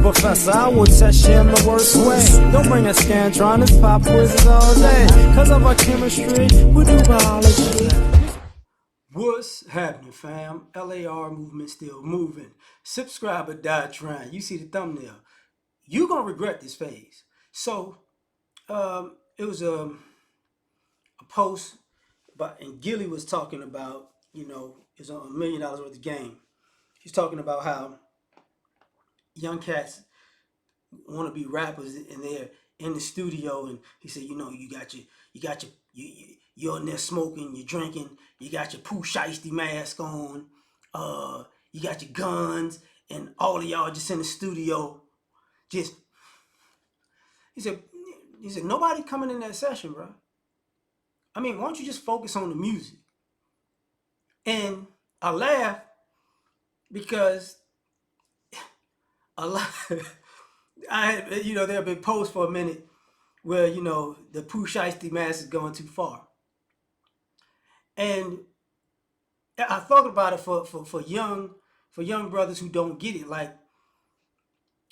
professor, I will test you in the worst way. Don't bring a Scantron, pop quizzes all day. Cause of our chemistry, we do biology. What's happening, fam? L.A.R. movement still moving. Subscribe or die trying. You see the thumbnail. You gonna regret this phase. So, it was a post, and Gilly was talking about, it's a $1 million worth of game. He's talking about how young cats want to be rappers and they're in the studio, and he said, you're in there smoking, you're drinking, you got your Pooh Shiesty mask on, you got your guns, and all of y'all just in the studio, just, he said, nobody coming in that session, bro. I mean, why don't you just focus on the music? And I laugh because a lot, there have been posts for a minute where, the Pooh Shiesty mask is going too far. And I thought about it for young brothers who don't get it. Like,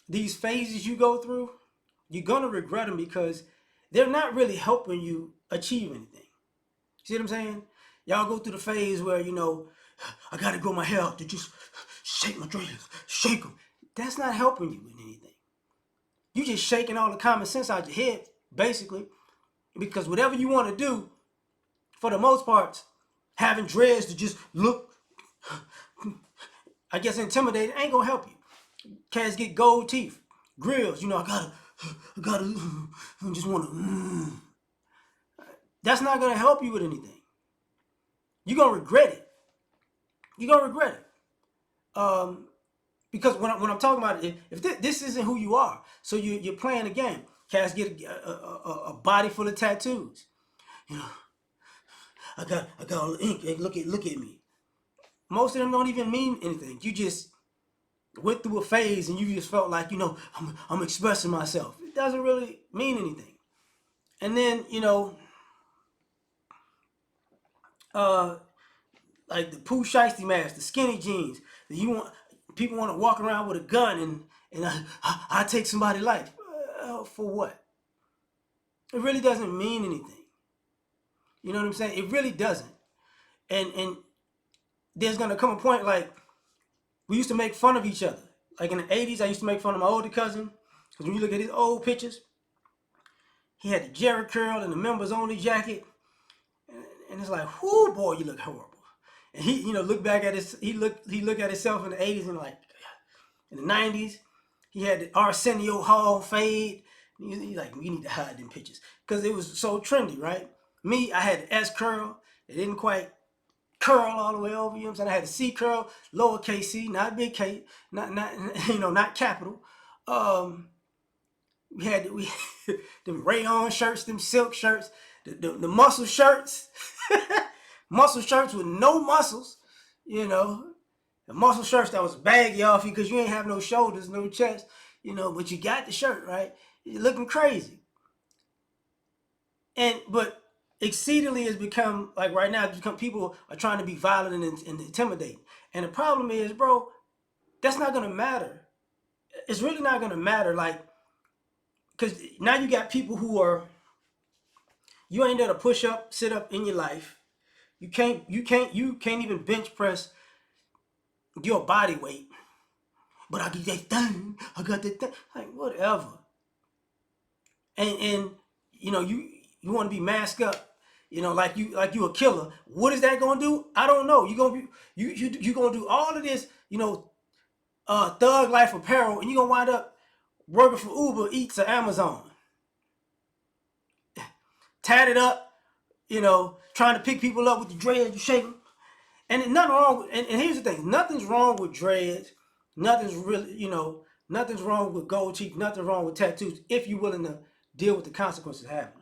these phases you go through, you're gonna regret them because they're not really helping you achieve anything. See what I'm saying? Y'all go through the phase where, I gotta grow my hair out to just shake my dreads, shake them. That's not helping you with anything. You just shaking all the common sense out your head, basically, because whatever you want to do, for the most part, having dreads to just look, I guess, intimidating ain't gonna help you. Cats get gold teeth, grills. I just wanna. That's not gonna help you with anything. You're gonna regret it. Because when I'm talking about it, if this isn't who you are, so you're playing a game. Cats get a body full of tattoos. I got all the ink. Hey, look at me. Most of them don't even mean anything. You just went through a phase and you just felt like, I'm expressing myself. It doesn't really mean anything. And then, like the Pooh Shiesty mask, the skinny jeans, people want to walk around with a gun and I take somebody's life. For what? It really doesn't mean anything. You know what I'm saying? It really doesn't. And there's gonna come a point, like, we used to make fun of each other. Like in the 80s, I used to make fun of my older cousin. Because when you look at his old pictures, he had the Jerry curl and the members only jacket. And it's like, whoo, boy, you look horrible. And he, look back at his, he looked at himself in the 80s and like, in the 90s, he had the Arsenio Hall fade. He's like, we need to hide them pictures. Because it was so trendy, right? Me, I had the S curl. It didn't quite curl all the way over, you know what I'm saying? I had the C curl, lowercase c, not big K, not capital. We had them rayon shirts, them silk shirts, the muscle shirts, muscle shirts with no muscles, the muscle shirts that was baggy off you because you ain't have no shoulders, no chest, but you got the shirt, right? You're looking crazy. But exceedingly has become, like right now, people are trying to be violent and intimidating. And the problem is, bro, that's not going to matter. It's really not going to matter. Like, because now you got people who you ain't there to push up, sit up in your life. You can't even bench press your body weight. But I get that thing. I got that thing. Like, whatever. And you want to be masked up. Like you a killer. What is that gonna do? I don't know. You gonna do all of this, thug life apparel, and you gonna wind up working for Uber Eats or Amazon. Tatted up, trying to pick people up with the dreads, you shake them. And nothing wrong. And here's the thing: nothing's wrong with dreads. Nothing's really, nothing's wrong with gold teeth. Nothing wrong with tattoos if you're willing to deal with the consequences of having them.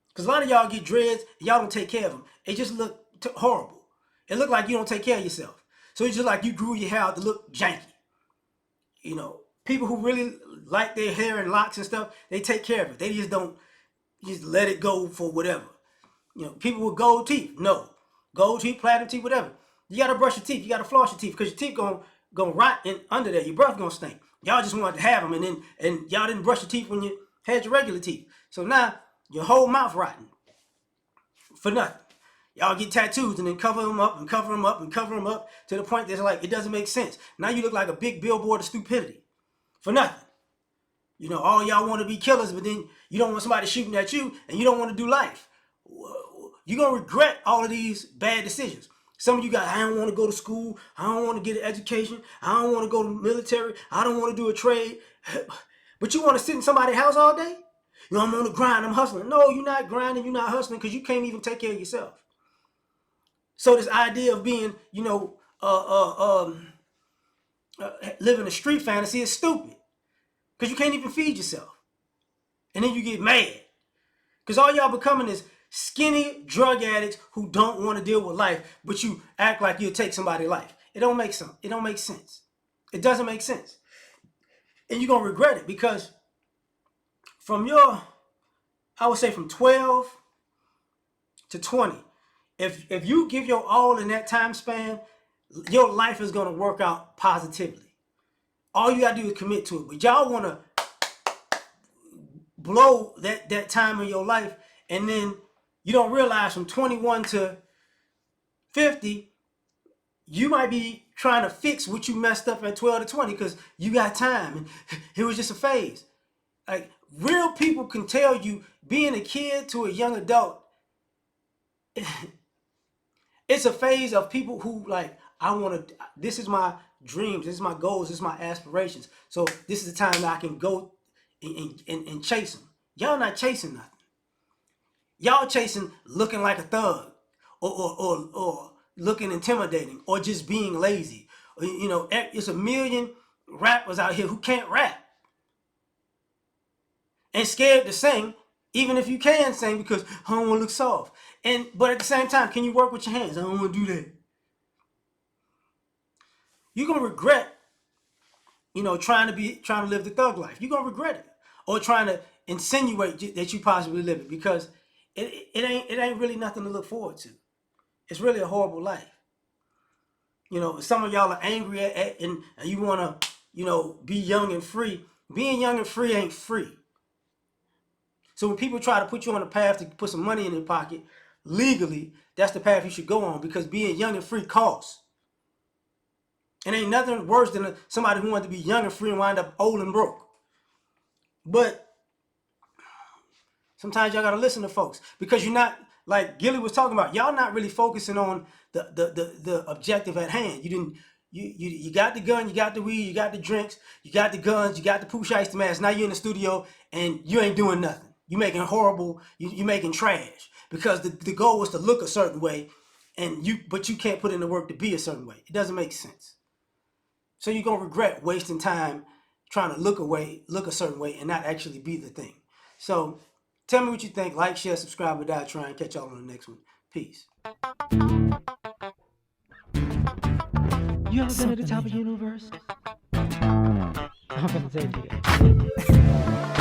Because a lot of y'all get dreads, and y'all don't take care of them. It just look horrible. It look like you don't take care of yourself. So it's just like you grew your hair out to look janky. People who really like their hair and locks and stuff, they take care of it. They just don't just let it go for whatever. People with gold teeth, no. Gold teeth, platinum teeth, whatever. You got to brush your teeth. You got to floss your teeth because your teeth gonna rot in under there. Your breath gonna stink. Y'all just wanted to have them, and y'all didn't brush your teeth when you had your regular teeth. So now your whole mouth rotten for nothing. Y'all get tattoos and then cover them up and cover them up and cover them up to the point that's like it doesn't make sense. Now you look like a big billboard of stupidity for nothing. You know, all y'all want to be killers, but then you don't want somebody shooting at you, and you don't want to do life. You're going to regret all of these bad decisions. Some of you guys, I don't want to go to school. I don't want to get an education. I don't want to go to the military. I don't want to do a trade. But you want to sit in somebody's house all day? You know, I'm on the grind. I'm hustling. No, you're not grinding. You're not hustling because you can't even take care of yourself. So this idea of being, you know, living a street fantasy is stupid because you can't even feed yourself. And then you get mad because all y'all becoming is skinny drug addicts who don't want to deal with life, but you act like you'll take somebody's life. It don't make sense. It don't make sense. It doesn't make sense. And you're going to regret it because I would say from 12 to 20, if you give your all in that time span, your life is going to work out positively. All you got to do is commit to it. But y'all want to blow that time in your life, and then you don't realize from 21 to 50, you might be trying to fix what you messed up at 12 to 20 because you got time and it was just a phase. Like, real people can tell you being a kid to a young adult, it's a phase of people who like, this is my dreams, this is my goals, this is my aspirations. So this is the time that I can go and chase them. Y'all not chasing nothing. Y'all chasing looking like a thug or looking intimidating or just being lazy. You know, it's a million rappers out here who can't rap and scared to sing, even if you can sing because I don't want to look soft. But at the same time, can you work with your hands? I don't want to do that. You're gonna regret, you know, trying to live the thug life. You're gonna regret it, or trying to insinuate that you possibly live it because it ain't really nothing to look forward to. It's really a horrible life. You know, some of y'all are angry and you want to, you know, be young and free. Being young and free ain't free. So when people try to put you on a path to put some money in your pocket legally, that's the path you should go on because being young and free costs. And ain't nothing worse than somebody who wanted to be young and free and wind up old and broke. But sometimes y'all gotta listen to folks because you're not, like Gilly was talking about, y'all not really focusing on the objective at hand. You got the gun, you got the weed, you got the drinks, you got the guns, you got the poo shiesty mask. Now you're in the studio and you ain't doing nothing. You making horrible, you making trash because the goal was to look a certain way, but you can't put in the work to be a certain way. It doesn't make sense. So you're gonna regret wasting time trying to look a certain way and not actually be the thing. So tell me what you think. Like, share, subscribe, or die trying. Catch y'all on the next one. Peace. You ever been at the top of the universe? I'm gonna take it.